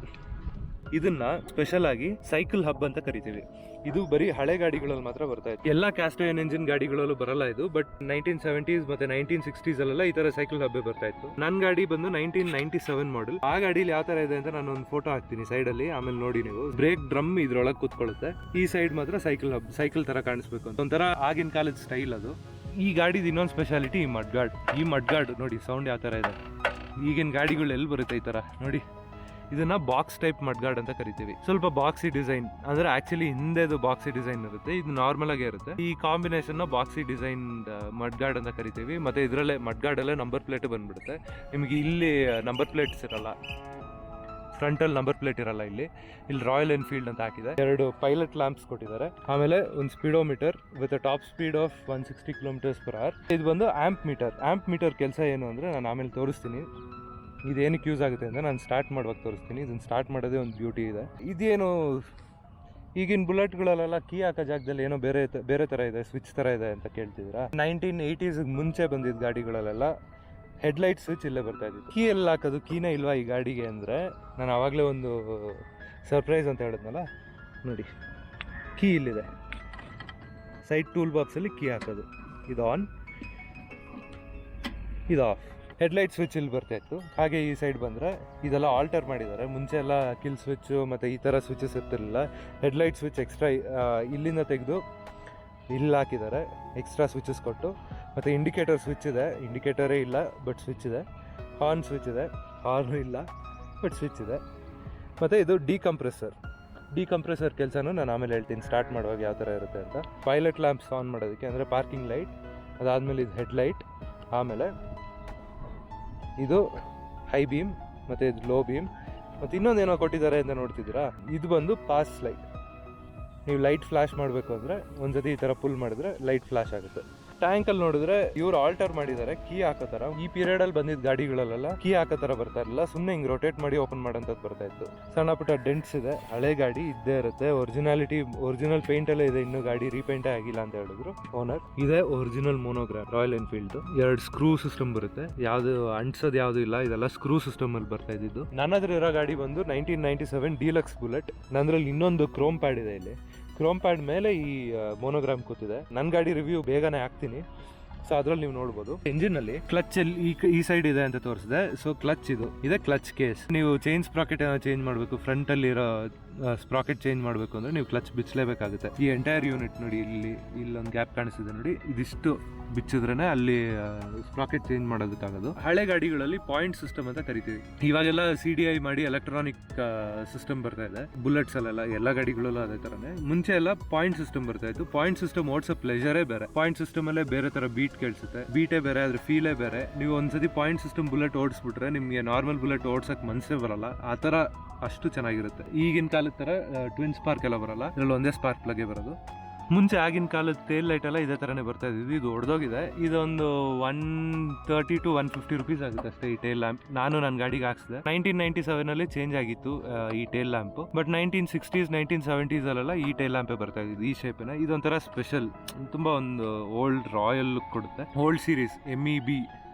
A: ಇದನ್ನ ಸ್ಪೆಷಲ್ ಆಗಿ ಸೈಕಲ್ ಹಬ್ ಅಂತ ಕರಿತೀವಿ. ಇದು ಬರೀ ಹಳೆ ಗಾಡಿಗಳಲ್ಲಿ ಮಾತ್ರ ಬರ್ತಾ ಇತ್ತು. ಎಲ್ಲ ಕ್ಯಾಸ್ಟೋಯನ್ ಎಂಜಿನ್ ಗಾಡಿಗಳಲ್ಲೂ ಬರಲ್ಲ ಇದು. ಬಟ್ 1970s ಮತ್ತೆ 1960s ಅಲ್ಲೆಲ್ಲ ಈ ತರ ಸೈಕಲ್ ಹಬ್ಬೆ ಬರ್ತಾ ಇತ್ತು. ನನ್ನ ಗಾಡಿ ಬಂದು 1997 ಮಾಡೆಲ್. ಆ ಗಾಡಿಲಿ ಯಾವ ತರ ಇದೆ ಅಂತ ನಾನು ಒಂದು ಫೋಟೋ ಹಾಕ್ತೀನಿ ಸೈಡ್ ಅಲ್ಲಿ, ಆಮೇಲೆ ನೋಡಿ ನೀವು. ಬ್ರೇಕ್ ಡ್ರಮ್ ಇದ್ರೊಳಗೆ ಕೂತ್ಕೊಳ್ಳುತ್ತೆ. ಈ ಸೈಡ್ ಮಾತ್ರ ಸೈಕಲ್ ಹಬ್, ಸೈಕಲ್ ತರ ಕಾಣಿಸ್ಬೇಕು ಅಂತ ಒಂಥರ ಆಗಿನ ಕಾಲದ ಸ್ಟೈಲ್ ಅದು. ಈ ಗಾಡಿದ ಇನ್ನೊಂದು ಸ್ಪೆಷಾಲಿಟಿ ಈ ಮಡ್ ಗಾರ್ಡ್. ಈ ಮಡ್ ಗಾರ್ಡ್ ನೋಡಿ ಸೌಂಡ್ ಯಾವ ತರ ಇದೆ. ಈಗಿನ ಗಾಡಿಗಳು ಎಲ್ಲಿ ಬರುತ್ತೆ ಈ ತರ ನೋಡಿ. ಇದನ್ನ ಬಾಕ್ಸ್ ಟೈಪ್ ಮಡ್ಗಾರ್ಡ್ ಅಂತ ಕರಿತೀವಿ. ಸ್ವಲ್ಪ ಬಾಕ್ಸಿ ಡಿಸೈನ್ ಅಂದ್ರೆ ಆಕ್ಚುಲಿ ಹಿಂದೆದು ಬಾಕ್ಸಿ ಡಿಸೈನ್ ಇರುತ್ತೆ, ಇದು ನಾರ್ಮಲ್ ಆಗೇ ಇರುತ್ತೆ. ಈ ಕಾಂಬಿನೇಷನ್ ಬಾಕ್ಸಿ ಡಿಸೈನ್ ಮಡ್ಗಾರ್ಡ್ ಅಂತ ಕರಿತೀವಿ. ಮತ್ತೆ ಇದರಲ್ಲೇ ಮಡ್ಗಾರ್ಡ್ ಅಲ್ಲೇ ನಂಬರ್ ಪ್ಲೇಟ್ ಬಂದ್ಬಿಡುತ್ತೆ. ನಿಮಗೆ ಇಲ್ಲಿ ನಂಬರ್ ಪ್ಲೇಟ್ಸ್ ಇರಲ್ಲ, ಫ್ರಂಟಲ್ಲಿ ನಂಬರ್ ಪ್ಲೇಟ್ ಇರಲ್ಲ. ಇಲ್ಲಿ ರಾಯಲ್ ಎನ್ಫೀಲ್ಡ್ ಅಂತ ಹಾಕಿದೆ. 2 ಪೈಲಟ್ ಲ್ಯಾಂಪ್ಸ್ ಕೊಟ್ಟಿದ್ದಾರೆ. ಆಮೇಲೆ ಒಂದು speedometer with top speed of 160 km/h. ಇದು ಬಂದು ಆಂಪ್ ಮೀಟರ್. ಆಂಪ್ ಮೀಟರ್ ಕೆಲಸ ಏನು ಅಂದರೆ ನಾನು ಆಮೇಲೆ ತೋರಿಸ್ತೀನಿ. ಇದೇನಕ್ಕೆ ಯೂಸ್ ಆಗುತ್ತೆ ಅಂದರೆ ನಾನು ಸ್ಟಾರ್ಟ್ ಮಾಡುವಾಗ ತೋರಿಸ್ತೀನಿ. ಇದನ್ನು ಸ್ಟಾರ್ಟ್ ಮಾಡೋದೇ ಒಂದು ಬ್ಯೂಟಿ ಇದೆ. ಇದೇನು ಈಗಿನ ಬುಲೆಟ್ಗಳಲ್ಲೆಲ್ಲ ಕೀ ಹಾಕೋ ಜಾಗದಲ್ಲಿ ಏನೋ ಬೇರೆ ಥರ ಇದೆ, ಸ್ವಿಚ್ ಥರ ಇದೆ ಅಂತ ಕೇಳ್ತಿದ್ದೀರಾ. 1980s ಮುಂಚೆ ಬಂದಿದ್ದ ಗಾಡಿಗಳಲ್ಲೆಲ್ಲ ಹೆಡ್ಲೈಟ್ ಸ್ವಿಚ್ ಇಲ್ಲೇ ಬರ್ತಾ ಇದ್ದಿದ್ದು. ಕೀ ಎಲ್ಲ ಹಾಕೋದು, ಕೀನೇ ಇಲ್ವಾ ಈ ಗಾಡಿಗೆ ಅಂದರೆ ನಾನು ಆವಾಗಲೇ ಒಂದು ಸರ್ಪ್ರೈಸ್ ಅಂತ ಹೇಳಿದ್ನಲ್ಲ ನೋಡಿ. ಕೀ ಇಲ್ಲಿದೆ, ಸೈಡ್ ಟೂಲ್ ಬಾಕ್ಸಲ್ಲಿ ಕೀ ಹಾಕೋದು. ಇದು ಆನ್, ಇದು ಆಫ್. ಹೆಡ್ಲೈಟ್ ಸ್ವಿಚ್ ಇಲ್ಲಿ ಬರ್ತಾ ಇತ್ತು. ಹಾಗೆ ಈ ಸೈಡ್ ಬಂದರೆ ಇದೆಲ್ಲ ಆಲ್ಟರ್ ಮಾಡಿದ್ದಾರೆ. ಮುಂಚೆ ಎಲ್ಲ ಕಿಲ್ ಸ್ವಿಚ್ಚು ಮತ್ತು ಈ ಥರ ಸ್ವಿಚಸ್ ಇರ್ತಿರಲಿಲ್ಲ. ಹೆಡ್ಲೈಟ್ ಸ್ವಿಚ್ ಎಕ್ಸ್ಟ್ರಾ ಇಲ್ಲಿಂದ ತೆಗೆದು ಇಲ್ಲಿ ಹಾಕಿದ್ದಾರೆ, ಎಕ್ಸ್ಟ್ರಾ ಸ್ವಿಚಸ್ ಕೊಟ್ಟು. ಮತ್ತು ಇಂಡಿಕೇಟರ್ ಸ್ವಿಚ್ ಇದೆ, ಇಂಡಿಕೇಟರೇ ಇಲ್ಲ ಬಟ್ ಸ್ವಿಚ್ ಇದೆ. ಹಾರ್ನ್ ಸ್ವಿಚ್ ಇದೆ, ಹಾರ್ನು ಇಲ್ಲ ಬಟ್ ಸ್ವಿಚ್ ಇದೆ. ಮತ್ತು ಇದು ಡಿಕಂಪ್ರೆಸರ್ ಕೆಲಸನೂ ನಾನು ಆಮೇಲೆ ಹೇಳ್ತೀನಿ ಸ್ಟಾರ್ಟ್ ಮಾಡುವಾಗ ಯಾವ ಥರ ಇರುತ್ತೆ ಅಂತ. ಪೈಲಟ್ ಲ್ಯಾಂಪ್ಸ್ ಆನ್ ಮಾಡೋದಕ್ಕೆ ಅಂದರೆ ಪಾರ್ಕಿಂಗ್ ಲೈಟ್. ಅದಾದಮೇಲೆ ಇದು ಹೆಡ್ಲೈಟ್. ಆಮೇಲೆ ಇದು ಹೈ ಬೀಮ್ ಮತ್ತು ಇದು ಲೋ ಬೀಮ್. ಮತ್ತು ಇನ್ನೊಂದೇನೋ ಕೊಟ್ಟಿದ್ದಾರೆ ಅಂತ ನೋಡ್ತಿದ್ದೀರಾ, ಇದು ಬಂದು ಪಾಸ್ ಲೈಟ್. ನೀವು ಲೈಟ್ ಫ್ಲಾಶ್ ಮಾಡಬೇಕು ಅಂದರೆ ಒಂದ್ಸತಿ ಈ ಥರ ಪುಲ್ ಮಾಡಿದ್ರೆ ಲೈಟ್ ಫ್ಲಾಶ್ ಆಗುತ್ತೆ. ಟ್ಯಾಂಕಲ್ಲಿ ನೋಡಿದ್ರೆ ಇವ್ರು ಆಲ್ಟರ್ ಮಾಡಿದ್ದಾರೆ ಕೀ ಹಾಕೋ ಥರ. ಈ ಪೀರಿಯಡಲ್ಲಿ ಬಂದಿದ್ದ ಗಾಡಿಗಳಲ್ಲೆಲ್ಲ ಕೀ ಹಾಕೋ ಥರ ಬರ್ತಾ ಇರಲಿಲ್ಲ, ಸುಮ್ಮನೆ ಹಿಂಗೆ ರೊಟೇಟ್ ಮಾಡಿ ಓಪನ್ ಮಾಡೋಂಥದ್ದು ಬರ್ತಾ ಇತ್ತು. ಸಣ್ಣ ಪುಟ್ಟ ಡೆಂಟ್ಸ್ ಇದೆ. ಹಳೆ ಗಾಡಿ ಇದ್ದೇ ಇರುತ್ತೆ. ಒರಿಜಿನಲ್ ಪೇಂಟಲ್ಲೇ ಇದೆ, ಇನ್ನೂ ಗಾಡಿ ರೀಪೇಂಟೇ ಆಗಿಲ್ಲ ಅಂತ ಹೇಳಿದ್ರು ಓನರ್. ಇದೆ original monogram Royal Enfield. 2 screw system ಬರುತ್ತೆ, ಯಾವುದು ಅಂಟಿಸೋದು ಯಾವುದು ಇಲ್ಲ. ಇದೆಲ್ಲ ಸ್ಕ್ರೂ ಸಿಸ್ಟಮ್ ಅಲ್ಲಿ ಬರ್ತಾ ಇದ್ದಿದ್ದು. ನನ್ನ ಹತ್ರ ಇರೋ ಗಾಡಿ ಬಂದು 1997 ಡೀಲಕ್ಸ್ ಬುಲೆಟ್. ನಂದ್ರಲ್ಲಿ ಇನ್ನೊಂದು ಕ್ರೋಮ್ ಪ್ಯಾಡ್ ಇದೆ. ಇಲ್ಲಿ ಕ್ರೋಮ್ ಪ್ಯಾಡ್ ಮೇಲೆ ಈ ಮೋನೋಗ್ರಾಮ್ ಕೂತಿದೆ. ನನ್ನ ಗಾಡಿ ರಿವ್ಯೂ ಬೇಗನೆ ಹಾಕ್ತೀನಿ, ಸೊ ಅದ್ರಲ್ಲಿ ನೀವು ನೋಡ್ಬೋದು. ಎಂಜಿನಲ್ಲಿ ಕ್ಲಚ್ ಈ ಸೈಡ್ ಇದೆ ಅಂತ ತೋರಿಸಿದೆ. ಸೊ ಕ್ಲಚ್ ಇದೆ ಕ್ಲಚ್ ಕೇಸ್. ನೀವು ಚೈನ್ ಸ್ಪ್ರಾಕೆಟ್ ಏನೋ ಚೇಂಜ್ ಮಾಡಬೇಕು, ಫ್ರಂಟ್ ಅಲ್ಲಿ ಇರೋ ಸ್ಪ್ರಾಕೆಟ್ ಚೇಂಜ್ ಮಾಡಬೇಕು ಅಂದ್ರೆ ನೀವು ಕ್ಲಚ್ ಬಿಚ್ಚಲೇಬೇಕಾಗುತ್ತೆ. ಈ ಎಂಟೈರ್ ಯೂನಿಟ್ ನೋಡಿ, ಇಲ್ಲೊಂದು ಗ್ಯಾಪ್ ಕಾಣಿಸ್ತಿದೆ ನೋಡಿ, ಇದಿಷ್ಟು ಬಿಚ್ಚಿದ್ರೇನೆ ಅಲ್ಲಿ ಸ್ಪ್ರಾಕೆಟ್ ಚೇಂಜ್ ಮಾಡೋದಕ್ಕಾಗೋದು. ಹಳೆ ಗಾಡಿಗಳಲ್ಲಿ ಪಾಯಿಂಟ್ ಸಿಸ್ಟಮ್ ಅಂತ ಕರಿತೀವಿ. ಇವಾಗೆಲ್ಲ CDI ಮಾಡಿ ಎಲೆಕ್ಟ್ರಾನಿಕ್ ಸಿಸ್ಟಮ್ ಬರ್ತಾ ಇದೆ ಬುಲೆಟ್ಸ್ ಅಲ್ಲೆಲ್ಲ, ಎಲ್ಲ ಗಾಡಿಗಳಲ್ಲೂ ಅದೇ ತರನೇ. ಮುಂಚೆ ಎಲ್ಲ ಪಾಯಿಂಟ್ ಸಿಸ್ಟಮ್ ಬರ್ತಾ ಇತ್ತು. ಪಾಯಿಂಟ್ ಸಿಸ್ಟಮ್ ಓಡಿಸೋ ಪ್ಲೆಜರೇ ಬೇರೆ. ಪಾಯಿಂಟ್ ಸಿಸ್ಟಮ್ ಅಲ್ಲೇ ಬೇರೆ ತರ ಬೀಟ್ ಕೇಳಿಸುತ್ತೆ, ಬೀಟೇ ಬೇರೆ, ಅದ್ರ ಫೀಲೇ ಬೇರೆ. ನೀವು ಒಂದ್ಸತಿ ಪಾಯಿಂಟ್ ಸಿಸ್ಟಮ್ ಬುಲೆಟ್ ಓಡಿಸ್ಬಿಟ್ರೆ ನಿಮ್ಗೆ ನಾರ್ಮಲ್ ಬುಲೆಟ್ ಓಡ್ಸಕ್ ಮನ್ಸೇ ಬರಲ್ಲ. ಆ ತರ ಅಷ್ಟು ಚೆನ್ನಾಗಿರುತ್ತೆ. ಈಗಿನ ಕಾಲದ ತರ ಟ್ವಿನ್ ಸ್ಪಾರ್ಕ್ ಎಲ್ಲ ಬರಲ್ಲ, ಇದ್ರಲ್ಲಿ ಒಂದೇ ಸ್ಪಾರ್ಕ್ ಪ್ಲಗ್ಗೆ ಬರೋದು. ಮುಂಚೆ ಆಗಿನ ಕಾಲದ ಟೇಲ್ ಲೈಟ್ ಎಲ್ಲ ಇದೇ ಥರನೇ ಬರ್ತಾ ಇದ್ದಿದ್ದು. ಇದು ಹೊಡೆದೋಗಿದೆ. ಇದೊಂದು 130 to 150 rupees ಆಗುತ್ತೆ ಅಷ್ಟೇ ಈ ಟೇಲ್ ಲ್ಯಾಂಪ್. ನಾನು ನನ್ನ ಗಾಡಿಗೆ ಹಾಕ್ಸಿದೆ. 1997 ಚೇಂಜ್ ಆಗಿತ್ತು ಈ tail lamp. But 1960s 1970s ಅಲ್ಲೆಲ್ಲ ಈ ಟೇಲ್ ಲ್ಯಾಂಪೇ ಬರ್ತಾ ಇದ್ದಿದ್ದು ಈ ಶೇಪಿನ. ಇದೊಂಥರ ಸ್ಪೆಷಲ್, ತುಂಬ ಒಂದು ಓಲ್ಡ್ ರಾಯಲ್ ಲುಕ್ ಕೊಡುತ್ತೆ. Old series MEB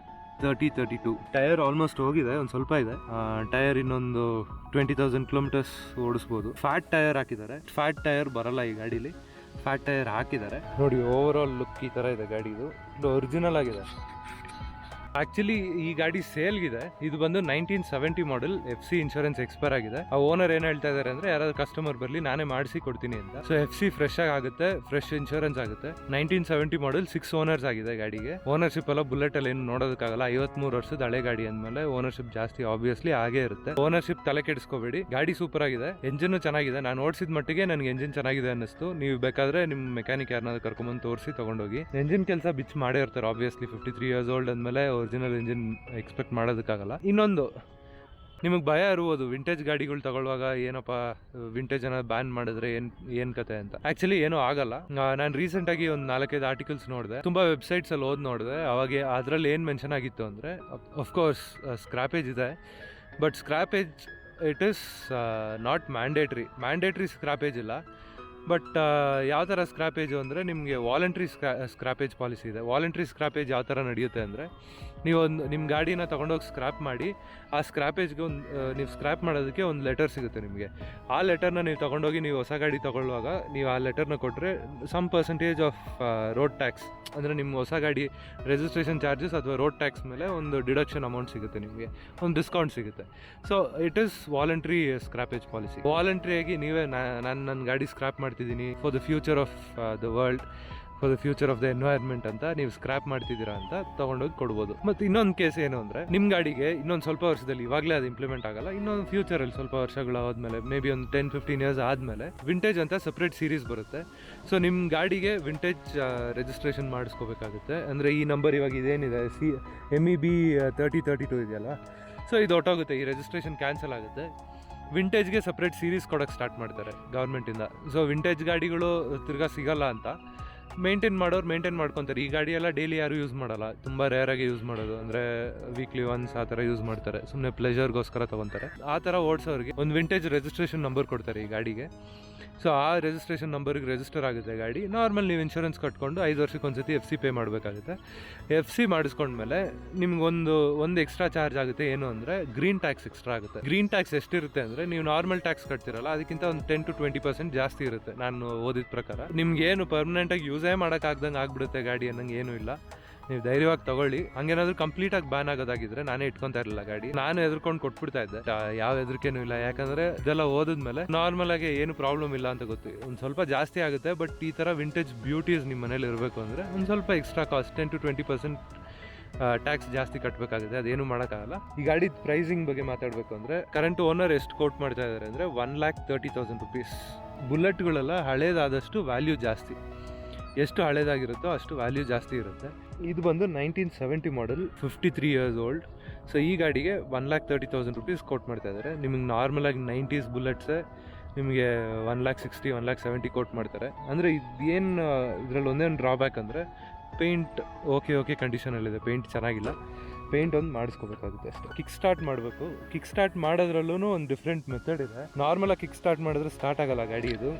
A: 3032. Tyre almost ಹೋಗಿದೆ, ಒಂದು ಸ್ವಲ್ಪ ಇದೆ ಟೈರ್. ಇನ್ನೊಂದು 20,000 kilometers ಓಡಿಸ್ಬೋದು. ಫ್ಯಾಟ್ ಟೈರ್ ಹಾಕಿದ್ದಾರೆ. ಫ್ಯಾಟ್ ಟೈರ್ ಬರಲ್ಲ ಈ ಗಾಡೀಲಿ, ಫ್ಯಾಟ್ ಟೈರ್ ಹಾಕಿದ್ದಾರೆ ನೋಡಿ. ಓವರ್ ಆಲ್ ಲುಕ್ ಈ ಥರ ಇದೆ ಗಾಡಿದು. ಇದು ಒರಿಜಿನಲ್ ಆಗಿದೆ. ಆಕ್ಚುಲಿ ಈ ಗಾಡಿ ಸೇಲ್ಗಿದೆ. ಇದು ಬಂದು 1970 ಮಾಡೆಲ್, FC ಇನ್ಶೂರೆನ್ಸ್ ಎಕ್ಸ್ಪೈರ್ ಆಗಿದೆ. ಆ ಓನರ್ ಏನ್ ಹೇಳ್ತಾ ಇದಾರೆ ಅಂದ್ರೆ ಯಾರಾದ್ರೂ ಕಸ್ಟಮರ್ ಬರ್ಲಿ ನಾನೇ ಮಾಡಿಸಿ ಕೊಡ್ತೀನಿ ಅಂತ. ಸೊ FC ಫ್ರೆಶ್ ಆಗುತ್ತೆ, ಫ್ರೆಶ್ ಇನ್ಶೂರೆನ್ಸ್ ಆಗುತ್ತೆ. 1970 ಮಾಡೆಲ್, 6 ಓನರ್ಸ್ ಆಗಿದೆ ಗಾಡಿಗೆ. ಓನರ್ಶಿಪ್ ಎಲ್ಲ ಬುಲೆಟ್ ಅಲ್ಲಿ ಏನು ನೋಡೋದಕ್ಕಾಗಲ್ಲ. 53 ವರ್ಷದ ಹಳೆ ಗಾಡಿ ಅಂದ್ಮೇಲೆ ಓನರ್ಶಿಪ್ ಜಾಸ್ತಿ ಆಬ್ವಿಯಸ್ಲಿ ಆಗೇ ಇರುತ್ತೆ. ಓನರ್ಶಿಪ್ ತಲೆ ಕೆಡಿಸ್ಕೋಬೇಡಿ, ಗಾಡಿ ಸೂಪರ್ ಆಗಿದೆ, ಎಂಜಿನ್ ಚೆನ್ನಾಗಿದೆ. ನಾನು ಓಡಿಸಿದ ಮಟ್ಟಿಗೆ ನನಗೆ ಎಂಜಿನ್ ಚೆನ್ನಾಗಿದೆ ಅನ್ನಿಸ್ತು. ನೀವು ಬೇಕಾದ್ರೆ ನಿಮ್ ಮೆಕ್ಯಾನಿಕ್ ಯಾರನ್ನಾದ್ರೂ ಕರ್ಕೊಂಡ್ಬಂದು ತೋರಿಸಿ ತಗೊಂಡೋಗಿ. ಎಂಜಿನ್ ಕೆಲಸ ಬಿಚ್ ಮಾಡೇ ಇರ್ತಾರೆ ಆಬ್ವಿಯಸ್ಲಿ. 53 ಇಯರ್ಸ್ ಓಲ್ಡ್ ಅಂದ್ಮೇಲೆ ಒರಿಜಿನಲ್ ಇಂಜಿನ್ ಎಕ್ಸ್ಪೆಕ್ಟ್ ಮಾಡೋದಕ್ಕಾಗಲ್ಲ. ಇನ್ನೊಂದು ನಿಮಗೆ ಭಯ ಇರ್ಬೋದು, ವಿಂಟೇಜ್ ಗಾಡಿಗಳು ತಗೊಳ್ಳುವಾಗ ಏನಪ್ಪ ವಿಂಟೇಜ್ ಅನ್ನೋದು ಬ್ಯಾನ್ ಮಾಡಿದ್ರೆ ಏನ್ ಕತೆ ಅಂತ. ಆಕ್ಚುಲಿ ಏನೂ ಆಗಲ್ಲ. ನಾನು ರೀಸೆಂಟ್ ಆಗಿ ಒಂದು 4-5 ಆರ್ಟಿಕಲ್ಸ್ ನೋಡಿದೆ, ತುಂಬಾ ವೆಬ್ಸೈಟ್ಸ್ ಅಲ್ಲಿ ನೋಡಿದೆ. ಅವಾಗ ಅದ್ರಲ್ಲಿ ಏನ್ ಮೆನ್ಷನ್ ಆಗಿತ್ತು ಅಂದ್ರೆ, ಅಫ್ಕೋರ್ಸ್ ಸ್ಕ್ರಾಪೇಜ್ ಇದೆ, but scrappage it is not mandatory scrappage ಇಲ್ಲ. ಬಟ್ ಯಾವ ಥರ ಸ್ಕ್ರಾಪೇಜು ಅಂದರೆ ನಿಮಗೆ ವಾಲಂಟ್ರಿ ಸ್ಕ್ರಾಪೇಜ್ ಪಾಲಿಸಿ ಇದೆ. ವಾಲಂಟ್ರಿ ಸ್ಕ್ರಾಪೇಜ್ ಯಾವ ಥರ ನಡೆಯುತ್ತೆ ಅಂದರೆ, ನಿಮ್ಮ ಗಾಡಿನ ತೊಗೊಂಡೋಗಿ ಸ್ಕ್ರಾಪ್ ಮಾಡಿ ಆ ಸ್ಕ್ರಾಪೇಜ್ಗೆ ನೀವು ಸ್ಕ್ರಾಪ್ ಮಾಡೋದಕ್ಕೆ ಒಂದು ಲೆಟರ್ ಸಿಗುತ್ತೆ ನಿಮಗೆ. ಆ ಲೆಟರ್ನ ನೀವು ತೊಗೊಂಡೋಗಿ ನೀವು ಹೊಸ ಗಾಡಿ ತೊಗೊಳ್ಳುವಾಗ ನೀವು ಆ ಲೆಟರ್ನ ಕೊಟ್ಟರೆ some percentage of road tax, ಅಂದರೆ ನಿಮ್ಮ ಹೊಸ ಗಾಡಿ ರಿಜಿಸ್ಟ್ರೇಷನ್ ಚಾರ್ಜಸ್ ಅಥವಾ ರೋಡ್ ಟ್ಯಾಕ್ಸ್ ಮೇಲೆ ಒಂದು ಡಿಡಕ್ಷನ್ ಅಮೌಂಟ್ ಸಿಗುತ್ತೆ, ನಿಮಗೆ ಒಂದು ಡಿಸ್ಕೌಂಟ್ ಸಿಗುತ್ತೆ. So it is voluntary scrappage policy. ವಾಲಂಟ್ರಿಯಾಗಿ ನೀವೇ ನನ್ನ ಗಾಡಿ ಸ್ಕ್ರಾಪ್ ಮಾಡ್ತಿದ್ದೀನಿ for the future of the world, for the future of the environment ಅಂತ ನೀವು ಸ್ಕ್ರಾಪ್ ಮಾಡ್ತಿದ್ದೀರಾ ಅಂತ ತೊಗೊಂಡೋಗಿ ಕೊಡ್ಬೋದು. ಮತ್ತು ಇನ್ನೊಂದು ಕೇಸ್ ಏನು ಅಂದರೆ, ನಿಮ್ಮ ಗಾಡಿಗೆ ಇನ್ನೊಂದು ಸ್ವಲ್ಪ ವರ್ಷದಲ್ಲಿ, ಇವಾಗಲೇ ಅದು ಇಂಪ್ಲಿಮೆಂಟ್ ಆಗಲ್ಲ, ಇನ್ನೊಂದು ಫ್ಯೂಚರಲ್ಲಿ ಸ್ವಲ್ಪ ವರ್ಷಗಳಾದ್ಮೇಲೆ, ಮೇ ಬಿ ಒಂದು 10-15 ಇಯರ್ಸ್ ಆದಮೇಲೆ ವಿಂಟೇಜ್ ಅಂತ ಸಪ್ರೇಟ್ ಸೀರೀಸ್ ಬರುತ್ತೆ. ಸೊ ನಿಮ್ಮ ಗಾಡಿಗೆ ವಿಂಟೇಜ್ ರಿಜಿಸ್ಟ್ರೇಷನ್ ಮಾಡಿಸ್ಕೋಬೇಕಾಗುತ್ತೆ. ಅಂದರೆ ಈ ನಂಬರ್ ಇವಾಗ ಇದೇನಿದೆ MEB 3032 ಇದೆಯಲ್ಲ, ಸೊ ಇದು ಹೊಟ್ಟೋಗುತ್ತೆ, ಈ ರಿಜಿಸ್ಟ್ರೇಷನ್ ಕ್ಯಾನ್ಸಲ್ ಆಗುತ್ತೆ. ವಿಂಟೇಜ್ಗೆ ಸಪ್ರೇಟ್ ಸೀರೀಸ್ ಕೊಡೋಕ್ಕೆ ಸ್ಟಾರ್ಟ್ ಮಾಡ್ತಾರೆ ಗೌರ್ಮೆಂಟಿಂದ. ಸೊ ವಿಂಟೇಜ್ ಗಾಡಿಗಳು ತಿರ್ಗಾ ಸಿಗಲ್ಲ ಅಂತ ಮೇಂಟೈನ್ ಮಾಡ್ಕೊತಾರೆ. ಈ ಗಾಡಿ ಎಲ್ಲ ಡೈಲಿ ಯಾರು ಯೂಸ್ ಮಾಡಲ್ಲ, ತುಂಬ ರೇರಾಗಿ ಯೂಸ್ ಮಾಡೋದು, ಅಂದರೆ ವೀಕ್ಲಿ ಒನ್ಸ್ ಆ ಥರ ಯೂಸ್ ಮಾಡ್ತಾರೆ, ಸುಮ್ಮನೆ ಪ್ಲೆಜರ್ಗೋಸ್ಕರ ತೊಗೊತಾರೆ. ಆ ಥರ ಓಡಿಸೋರಿಗೆ ಒಂದು ವಿಂಟೇಜ್ ರಿಜಿಸ್ಟ್ರೇಷನ್ ನಂಬರ್ ಕೊಡ್ತಾರೆ ಈ ಗಾಡಿಗೆ. ಸೊ ಆ ರಿಜಿಸ್ಟ್ರೇಷನ್ ನಂಬರ್ಗೆ ರಿಜಿಸ್ಟರ್ ಆಗುತ್ತೆ ಗಾಡಿ. ನಾರ್ಮಲ್ ನೀವು ಇನ್ಶೂರೆನ್ಸ್ ಕಟ್ಕೊಂಡು 5 ವರ್ಷಕ್ಕೆ ಒಂದ್ಸತಿ FC ಪೇ ಮಾಡಬೇಕಾಗುತ್ತೆ. FC ಮಾಡಿಸ್ಕೊಂಡ್ಮೇಲೆ ನಿಮ್ಗೊಂದು ಎಕ್ಸ್ಟ್ರಾ ಚಾರ್ಜ್ ಆಗುತ್ತೆ. ಏನು ಅಂದರೆ ಗ್ರೀನ್ ಟ್ಯಾಕ್ಸ್ ಎಕ್ಸ್ಟ್ರಾ ಆಗುತ್ತೆ. ಗ್ರೀನ್ ಟ್ಯಾಕ್ಸ್ ಎಷ್ಟಿರುತ್ತೆ ಅಂದರೆ, ನೀವು ನಾರ್ಮಲ್ ಟ್ಯಾಕ್ಸ್ ಕಟ್ತಿರಲ್ಲ ಅದಕ್ಕಿಂತ ಒಂದು 10-20% ಜಾಸ್ತಿ ಇರುತ್ತೆ ನಾನು ಓದಿದ ಪ್ರಕಾರ. ನಿಮ್ಗೆ ಏನು ಪರ್ಮನೆಂಟಾಗಿ ಯೂಸೇ ಮಾಡೋಕ್ಕಾಗ್ದಂಗೆ ಆಗ್ಬಿಡುತ್ತೆ ಗಾಡಿ ಅನ್ನಂಗೆ ಏನೂ ಇಲ್ಲ. ನೀವು ಧೈರ್ಯವಾಗಿ ತಗೊಳ್ಳಿ. ಹಂಗೇನಾದ್ರೂ ಕಂಪ್ಲೀಟಾಗಿ ಬ್ಯಾನ್ ಆಗೋದಾಗಿದ್ರೆ ನಾನೇ ಇಟ್ಕೊತಾ ಇರಲಿಲ್ಲ ಗಾಡಿ, ನಾನು ಎದ್ಕೊಂಡು ಕೊಟ್ಬಿಡ್ತಾ ಇದ್ದೆ. ಯಾವ ಹೆದರಿಕೆನೂ ಇಲ್ಲ, ಯಾಕಂದರೆ ಇದೆಲ್ಲ ಓದಿದ್ಮೇಲೆ ನಾರ್ಮಲ್ ಆಗಿ ಏನು ಪ್ರಾಬ್ಲಮ್ ಇಲ್ಲ ಅಂತ ಗೊತ್ತು. ಒಂದು ಸ್ವಲ್ಪ ಜಾಸ್ತಿ ಆಗುತ್ತೆ, ಬಟ್ ಈ ಥರ ವಿಂಟೇಜ್ ಬ್ಯೂಟೀಸ್ ನಿಮ್ಮ ಮನೇಲಿ ಇರಬೇಕು ಅಂದರೆ ಒಂದು ಸ್ವಲ್ಪ ಎಕ್ಸ್ಟ್ರಾ ಕಾಸ್ಟ್ 10-20% ಟ್ಯಾಕ್ಸ್ ಜಾಸ್ತಿ ಕಟ್ಟಬೇಕಾಗುತ್ತೆ. ಅದೇನು ಮಾಡೋಕ್ಕಾಗಲ್ಲ. ಈ ಗಾಡಿ ಪ್ರೈಸಿಂಗ್ ಬಗ್ಗೆ ಮಾತಾಡಬೇಕು ಅಂದರೆ, ಕರೆಂಟ್ ಓನರ್ ಎಷ್ಟು ಕೋಟ್ ಮಾಡ್ತಾ ಇದ್ದಾರೆ ಅಂದರೆ 1,30,000 rupees. ಬುಲೆಟ್ಗಳೆಲ್ಲ ಹಳೇದಾದಷ್ಟು ವ್ಯಾಲ್ಯೂ ಜಾಸ್ತಿ, ಎಷ್ಟು ಹಳೇದಾಗಿರುತ್ತೋ ಅಷ್ಟು ವ್ಯಾಲ್ಯೂ ಜಾಸ್ತಿ ಇರುತ್ತೆ. ಇದು ಬಂದು 1970 ಮಾಡೆಲ್, 53 ಇಯರ್ಸ್ ಓಲ್ಡ್. ಸೊ ಈ ಗಾಡಿಗೆ 1,30,000 rupees ಕೋಟ್ ಮಾಡ್ತಾ ಇದ್ದಾರೆ. ನಿಮಗೆ ನಾರ್ಮಲಾಗಿ 90s ಬುಲೆಟ್ಸೇ ನಿಮಗೆ 1,60,000, 1,70,000 ಕೋಟ್ ಮಾಡ್ತಾರೆ. ಅಂದರೆ ಇದೇನು ಇದರಲ್ಲಿ ಒಂದೇ ಒಂದು ಡ್ರಾಬ್ಯಾಕ್ ಅಂದರೆ, ಪೇಂಟ್ ಓಕೆ ಕಂಡೀಷನಲ್ಲಿದೆ, ಪೇಂಟ್ ಚೆನ್ನಾಗಿಲ್ಲ. ಪೇಂಟ್ ಒಂದು ಮಾಡಿಸ್ಕೋಬೇಕಾಗುತ್ತೆ ಅಷ್ಟೇ. ಕಿಕ್ ಸ್ಟಾರ್ಟ್ ಮಾಡಬೇಕು. ಕಿಕ್ ಸ್ಟಾರ್ಟ್ ಮಾಡೋದ್ರಲ್ಲೂ ಒಂದು ಡಿಫ್ರೆಂಟ್ ಮೆಥಡ್ ಇದೆ. ನಾರ್ಮಲಾಗಿ ಕಿಕ್ ಸ್ಟಾರ್ಟ್ ಮಾಡಿದ್ರೆ ಸ್ಟಾರ್ಟ್ ಆಗಲ್ಲ ಗಾಡಿ. ಇದು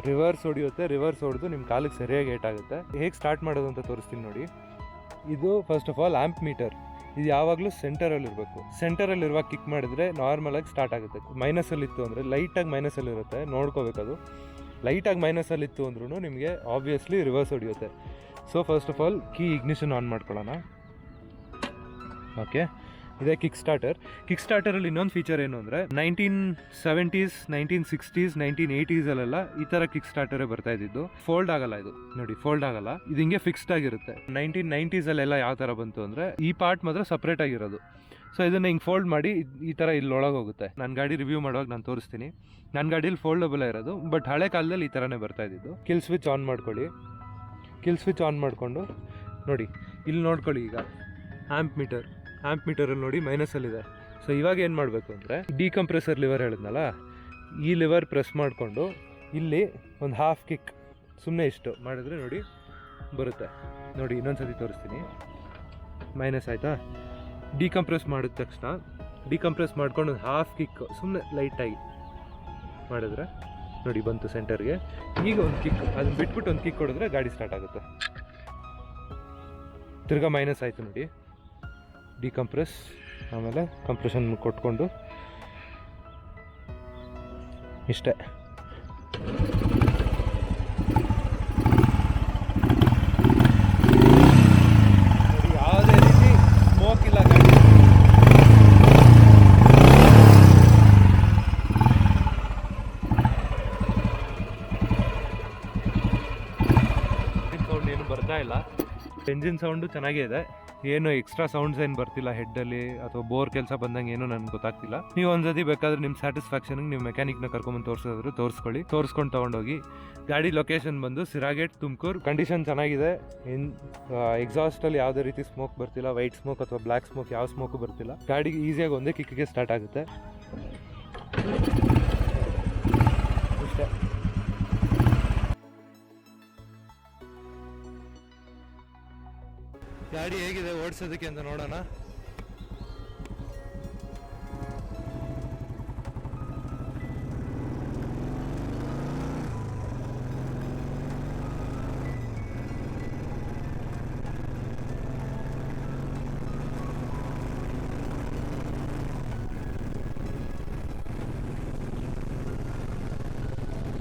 A: ರಿವರ್ಸ್ ಹೊಡಿಯುತ್ತೆ. ರಿವರ್ಸ್ ಹೊಡೆದು ನಿಮ್ಮ ಕಾಲಿಗೆ ಸರಿಯಾಗಿ ಏಟಾಗುತ್ತೆ. ಹೇಗೆ ಸ್ಟಾರ್ಟ್ ಮಾಡೋದು ಅಂತ ತೋರಿಸ್ತೀನಿ ನೋಡಿ. ಇದು first of all ammeter. ಇದು ಯಾವಾಗಲೂ ಸೆಂಟರಲ್ಲಿರಬೇಕು. ಸೆಂಟರಲ್ಲಿರುವಾಗ ಕಿಕ್ ಮಾಡಿದ್ರೆ ನಾರ್ಮಲಾಗಿ ಸ್ಟಾರ್ಟ್ ಆಗುತ್ತೆ. ಮೈನಸಲ್ಲಿತ್ತು ಅಂದರೆ, ಲೈಟಾಗಿ ಮೈನಸಲ್ಲಿರುತ್ತೆ, ನೋಡ್ಕೋಬೇಕದು. ಲೈಟಾಗಿ ಮೈನಸಲ್ಲಿತ್ತು ಅಂದ್ರೂ ನಿಮಗೆ ಆಬ್ವಿಯಸ್ಲಿ ರಿವರ್ಸ್ ಹೊಡಿಯುತ್ತೆ. So first of all key ignition on ಮಾಡ್ಕೊಳ್ಳೋಣ. ಓಕೆ, ಇದೇ ಕಿಕ್ ಸ್ಟಾರ್ಟರಲ್ಲಿ ಇನ್ನೊಂದು ಫೀಚರ್ ಏನು ಅಂದರೆ, 1970s, 1960s, 1980s ಅಲ್ಲೆಲ್ಲ ಈ ಥರ ಕಿಕ್ ಸ್ಟಾರ್ಟರೇ ಬರ್ತಾ ಇದ್ದಿದ್ದು. ಫೋಲ್ಡ್ ಆಗಲ್ಲ ಇದು ನೋಡಿ, ಫೋಲ್ಡ್ ಆಗಲ್ಲ. ಇದು ಹಿಂಗೆ ಫಿಕ್ಸ್ಡ್ ಆಗಿರುತ್ತೆ. 1990s ಅಲ್ಲೆಲ್ಲ ಯಾವ ಥರ ಬಂತು ಅಂದರೆ, ಈ ಪಾರ್ಟ್ ಮಾತ್ರ ಸಪ್ರೇಟ್ ಆಗಿರೋದು. ಸೊ ಇದನ್ನು ಹಿಂಗೆ ಫೋಲ್ಡ್ ಮಾಡಿ ಈ ಥರ ಇಲ್ಲಿ ಒಳಗೆ ಹೋಗುತ್ತೆ. ನನ್ನ ಗಾಡಿ ರಿವ್ಯೂ ಮಾಡುವಾಗ ನಾನು ತೋರಿಸ್ತೀನಿ. ನನ್ನ ಗಾಡೀಲಿ ಫೋಲ್ಡಬಲ್ ಇರೋದು, ಬಟ್ ಹಳೆ ಕಾಲದಲ್ಲಿ ಈ ಥರನೇ ಬರ್ತಾ ಇದ್ದಿದ್ದು. ಕಿಲ್ ಸ್ವಿಚ್ ಆನ್ ಮಾಡ್ಕೊಳ್ಳಿ. ಕಿಲ್ ಸ್ವಿಚ್ ಆನ್ ಮಾಡಿಕೊಂಡು ನೋಡಿ, ಇಲ್ಲಿ ನೋಡ್ಕೊಳ್ಳಿ. ಈಗ ಆ್ಯಂಪ್ ಮೀಟರಲ್ಲಿ ನೋಡಿ ಮೈನಸಲ್ಲಿದೆ. ಸೊ ಇವಾಗ ಏನು ಮಾಡಬೇಕು ಅಂದರೆ, ಡಿಕಂಪ್ರೆಸರ್ ಲಿವರ್ ಹೇಳಿದ್ನಲ್ಲ, ಈ ಲಿವರ್ ಪ್ರೆಸ್ ಮಾಡಿಕೊಂಡು ಇಲ್ಲಿ ಒಂದು ಹಾಫ್ ಕಿಕ್ ಸುಮ್ಮನೆ ಇಷ್ಟು ಮಾಡಿದ್ರೆ ನೋಡಿ ಬರುತ್ತೆ. ನೋಡಿ ಇನ್ನೊಂದು ಸತಿ ತೋರಿಸ್ತೀನಿ. ಮೈನಸ್ ಆಯಿತಾ? ಡಿಕಂಪ್ರೆಸ್ ಮಾಡಿದ ತಕ್ಷಣ ಡಿಕಂಪ್ರೆಸ್ ಮಾಡ್ಕೊಂಡು ಒಂದು ಹಾಫ್ ಕಿಕ್ ಸುಮ್ಮನೆ ಲೈಟಾಗಿ ಮಾಡಿದ್ರೆ ನೋಡಿ ಬಂತು ಸೆಂಟರ್ಗೆ. ಈಗ ಒಂದು ಕಿಕ್, ಅದನ್ನ ಬಿಟ್ಬಿಟ್ಟು ಒಂದು ಕಿಕ್ ಹೊಡೆದ್ರೆ ಗಾಡಿ ಸ್ಟಾರ್ಟ್ ಆಗುತ್ತೆ. ತಿರ್ಗಾ ಮೈನಸ್ ಆಯಿತು ನೋಡಿ. ಡಿಕಂಪ್ರೆಸ್, ಆಮೇಲೆ ಕಂಪ್ರೆಷನ್ ಕೊಟ್ಕೊಂಡು ಇಷ್ಟೇ. ಯಾವುದೇ ರೀತಿ ಎಂಜಿನ್ ಸೌಂಡು ಚೆನ್ನಾಗೇ ಇದೆ, ಏನು ಎಕ್ಸ್ಟ್ರಾ ಸೌಂಡ್ಸ್ ಏನು ಬರ್ತಿಲ್ಲ ಹೆಡ್ಡಲ್ಲಿ ಅಥವಾ ಬೋರ್ ಕೆಲಸ ಬಂದಂಗೆ ಏನೋ ನನಗೆ ಗೊತ್ತಾಗ್ತಿಲ್ಲ. ನೀವು ಒಂದ್ಸತಿ ಬೇಕಾದ್ರೆ ನಿಮ್ಮ ಸ್ಯಾಟಿಸ್ಫ್ಯಾಕ್ಷನ್ಗೆ ನೀವು ಮೆಕ್ಯಾನಿಕ್ನ ಕರ್ಕೊಂಬಂದು ತೋರಿಸಿದ್ರು ತೋರಿಸ್ಕೊಳ್ಳಿ, ತೋರಿಸ್ಕೊಂಡು ತೊಗೊಂಡೋಗಿ. ಗಾಡಿ ಲೊಕೇಶನ್ ಬಂದು ಸಿರಾಗೇಟ್, ತುಮಕೂರು. ಕಂಡೀಷನ್ ಚೆನ್ನಾಗಿದೆ. ಎಕ್ಸಾಸ್ಟಲ್ಲಿ ಯಾವುದೇ ರೀತಿ ಸ್ಮೋಕ್ ಬರ್ತಿಲ್ಲ, ವೈಟ್ ಸ್ಮೋಕ್ ಅಥವಾ ಬ್ಲ್ಯಾಕ್ ಸ್ಮೋಕ್ ಯಾವ ಸ್ಮೋಕು ಬರ್ತಿಲ್ಲ. ಗಾಡಿ ಈಸಿಯಾಗಿ ಒಂದೇ ಕಿಕ್ಕಿಗೆ ಸ್ಟಾರ್ಟ್ ಆಗುತ್ತೆ ಅಷ್ಟೇ. ಗಾಡಿ ಹೇಗಿದೆ ಓಡಿಸೋದಕ್ಕೆ ಅಂತ ನೋಡೋಣ.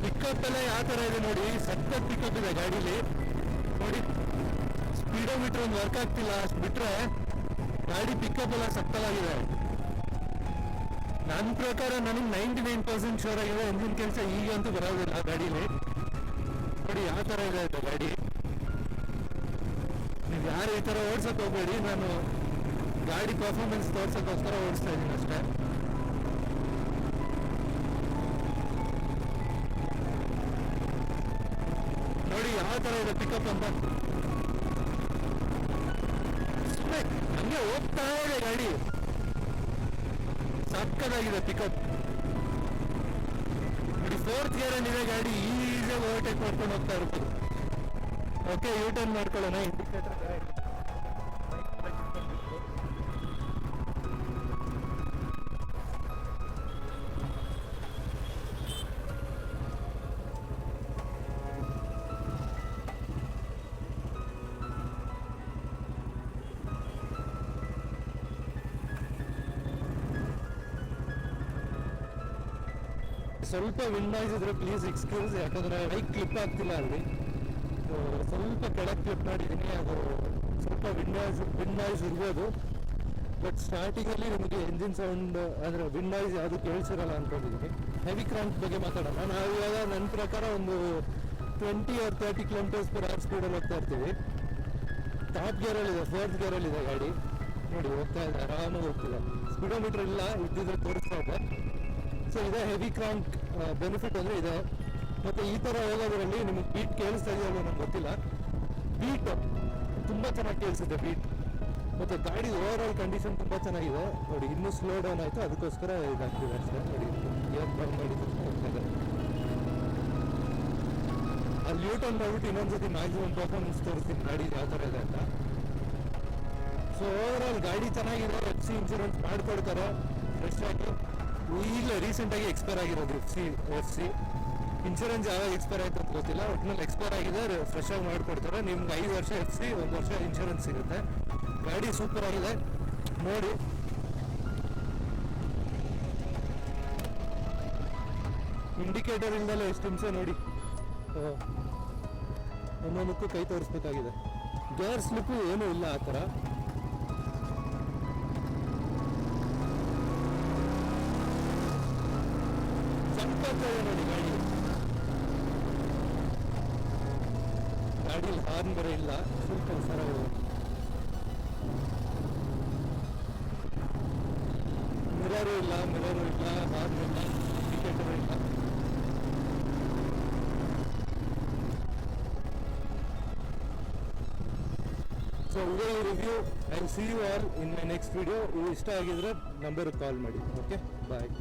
A: ಪಿಕಪ್ ಎಲ್ಲ ಯಾವ ಥರ ಇದೆ ನೋಡಿ, ಸಖತ್ ಪಿಕಪ್ ಇದೆ ಗಾಡೀಲಿ ನೋಡಿ. ಸ್ಪೀಡೋಮೀಟರ್ ಒಂದು ವರ್ಕ್ ಆಗ್ತಿಲ್ಲ, ಅಷ್ಟು ಬಿಟ್ರೆ ಗಾಡಿ ಪಿಕಪ್ ಎಲ್ಲ ಸಕ್ಕತ್ತಾಗಿದೆ. ನನ್ನ ಪ್ರಕಾರ ನನಗೆ 99% ಶೋರ್ ಆಗಿದೆ ಎಂಜಿನ್ ಕೆಲಸ ಈಗಂತೂ ಬರೋದಿಲ್ಲ ಗಾಡೀಲಿ. ನೋಡಿ ಯಾವ ಥರ ಇದೆ ಅದು ಗಾಡಿ. ನೀವು ಯಾರು ಈ ಥರ ಓಡ್ಸೋಕೆ ಹೋಗ್ಬೇಡಿ, ನಾನು ಗಾಡಿ ಪರ್ಫಾರ್ಮೆನ್ಸ್ ತೋರ್ಸೋಕ್ಕೋಸ್ಕರ ಓಡಿಸ್ತಾ ಇದ್ದೀನಿ ಅಷ್ಟೇ. ನೋಡಿ ಯಾವ ಥರ ಇದೆ ಪಿಕಪ್ ಅಂತ. ಹಂಗೆ ಹೋಗ್ತಾ ಇದೆ ಗಾಡಿ, ಸಕ್ಕದಾಗಿದೆ ಪಿಕಪ್ ನೋಡಿ. 4th ಗೇರಲ್ಲಿ ಇದೆ ಗಾಡಿ, ಈಸಿಯಾಗಿ ಓವರ್ಟೇಕ್ ಮಾಡ್ಕೊಂಡು ಹೋಗ್ತಾ ಇರ್ಬೋದು. ಓಕೆ, ಯೂ ಟರ್ನ್ ಮಾಡ್ಕೊಳ್ಳೋಣ. ಇಂಡಿಕೇಟರ್ ಸ್ವಲ್ಪ ವಿಂಡ್ ನಾಯ್ಸ್ ಇದ್ರೆ ಪ್ಲೀಸ್ ಎಕ್ಸ್ಕ್ಯೂಸ್, ಯಾಕಂದರೆ ಬೈಕ್ ಕ್ಲಿಪ್ ಆಗ್ತಿಲ್ಲ ಅಲ್ಲಿ. ಸ್ವಲ್ಪ ಕೆಳಗೆ ಕ್ಲಿಪ್ ಮಾಡಿದ್ದೀನಿ, ಅದು ಸ್ವಲ್ಪ ವಿಂಡ್ ನಾಯ್ಸ್ ಇರ್ಬೋದು. ಬಟ್ ಸ್ಟಾರ್ಟಿಂಗಲ್ಲಿ ನಿಮಗೆ ಎಂಜಿನ್ ಸೌಂಡ್ ಅಂದರೆ ವಿಂಡ್ ನಾಯ್ಸ್ ಯಾವುದು ಕೇಳಿಸಿರಲ್ಲ ಅಂದ್ಕೊಂಡಿದ್ದೀನಿ. ಹೆವಿ ಕ್ರಾಂಕ್ ಬಗ್ಗೆ ಮಾತಾಡೋಣ. ನಾವು ಇವಾಗ ನನ್ನ ಪ್ರಕಾರ ಒಂದು 20 or 30 km/h ಸ್ಪೀಡಲ್ಲಿ ಹೋಗ್ತಾ ಇರ್ತೀವಿ. ಟಾಪ್ ಗೇರಲ್ಲಿದೆ, 4th ಗೇರಲ್ಲಿದೆ ಗಾಡಿ ನೋಡಿ, ಹೋಗ್ತಾ ಇದೆ ಆರಾಮಾಗಿ ಹೋಗ್ತಿಲ್ಲ. ಸ್ಪೀಡೋಮೀಟರ್ ಇಲ್ಲ, ಇದ್ದಿದ್ರೆ ತೋರಿಸ್ತಾ ಇದೆ. ಸೊ ಇದೇ ಹೆವಿ ಕ್ರಾಂಕ್ ಬೆನಿಫಿಟ್ ಅಂದರೆ ಇದೆ. ಮತ್ತು ಈ ಥರ ಹೋಗೋದ್ರಲ್ಲಿ ನಿಮಗೆ ಬೀಟ್ ಕೇಳಿಸ್ತಾ ಇದೆಯಲ್ಲ ನನಗೆ ಗೊತ್ತಿಲ್ಲ, ಬೀಟ್ ತುಂಬ ಚೆನ್ನಾಗಿ ಕೇಳಿಸುತ್ತೆ ಬೀಟ್. ಮತ್ತು ಗಾಡಿ ಓವರ್ ಆಲ್ ಕಂಡೀಷನ್ ತುಂಬ ಚೆನ್ನಾಗಿದೆ ನೋಡಿ. ಇನ್ನೂ ಸ್ಲೋ ಡೌನ್ ಆಯಿತು, ಅದಕ್ಕೋಸ್ಕರ ಇದಾಗ್ತಿದೆ ಅಷ್ಟೇ ನೋಡಿ. ಗೇರ್ ಬಂದ್ ಮಾಡಿ ಹೋಗ್ತಾ ಇದೆ. ಅಲ್ಲಿ ಯೂ ಟರ್ನ್ ಮಾಡಿಬಿಟ್ಟು ಇನ್ನೊಂದ್ಸತಿ ಮ್ಯಾಕ್ಸಿಮಮ್ ಪರ್ಫಾರ್ಮೆನ್ಸ್ ತೋರಿಸ್ತೀನಿ ಗಾಡಿ ಯಾವ ಥರ ಇದೆ ಅಂತ. ಸೊ ಓವರ್ ಆಲ್ ಗಾಡಿ ಚೆನ್ನಾಗಿದೆ. FC ಇನ್ಶೂರೆನ್ಸ್ ಮಾಡಿಕೊಡ್ತಾರೆ ಫ್ರೆಶ್ ಆಗಿ. ಇಲ್ಲ ರೀಸೆಂಟಾಗಿ ಎಕ್ಸ್ಪೈರ್ ಆಗಿರೋದು FC ಇನ್ಶೂರೆನ್ಸ್ ಯಾವಾಗ ಎಕ್ಸ್ಪೈರ್ ಆಯಿತು ಅಂತ ಗೊತ್ತಿಲ್ಲ, ಒಟ್ಟಿನಲ್ಲಿ ಎಕ್ಸ್ಪೈರ್ ಆಗಿದೆ, ಫ್ರೆಶ್ ಆಗಿ ಮಾಡಿಕೊಡ್ತಾರೆ. ನಿಮ್ಗೆ 5 ವರ್ಷ FC, 1 ವರ್ಷ ಇನ್ಶೂರೆನ್ಸ್ ಸಿಗುತ್ತೆ. ಗಾಡಿ ಸೂಪರ್ ಆಗಿದೆ ನೋಡಿ. ಇಂಡಿಕೇಟರ್ ಇಂದಲೇ ಎಷ್ಟು ಹಿಂಸೆ ನೋಡಿ, ಒಂದೊಂದಕ್ಕೂ ಕೈ ತೋರಿಸ್ಬೇಕಾಗಿದೆ. ಗೇರ್ ಸ್ಲಿಪ್ಪು ಏನೂ ಇಲ್ಲ ಆ ಥರ. ನೋಡಿ ಗಾಡಿಯಲ್ಲಿ ಹಾರ್ನ್ ಬೇರೆ ಇಲ್ಲ, ಸ್ವಲ್ಪ ಸರ ಮಿರರು ಇಲ್ಲ, ಹಾರ್ನ್ ಇಲ್ಲ, ಇಂಡಿಕೇಟರ್ ಇಲ್ಲ. ಸೊ ಇದೇ review. I see you all in my next video. ಇಷ್ಟ ಆಗಿದ್ರೆ ನಂಬರ್ಗೆ ಕಾಲ್ ಮಾಡಿ. ಓಕೆ, ಬಾಯ್.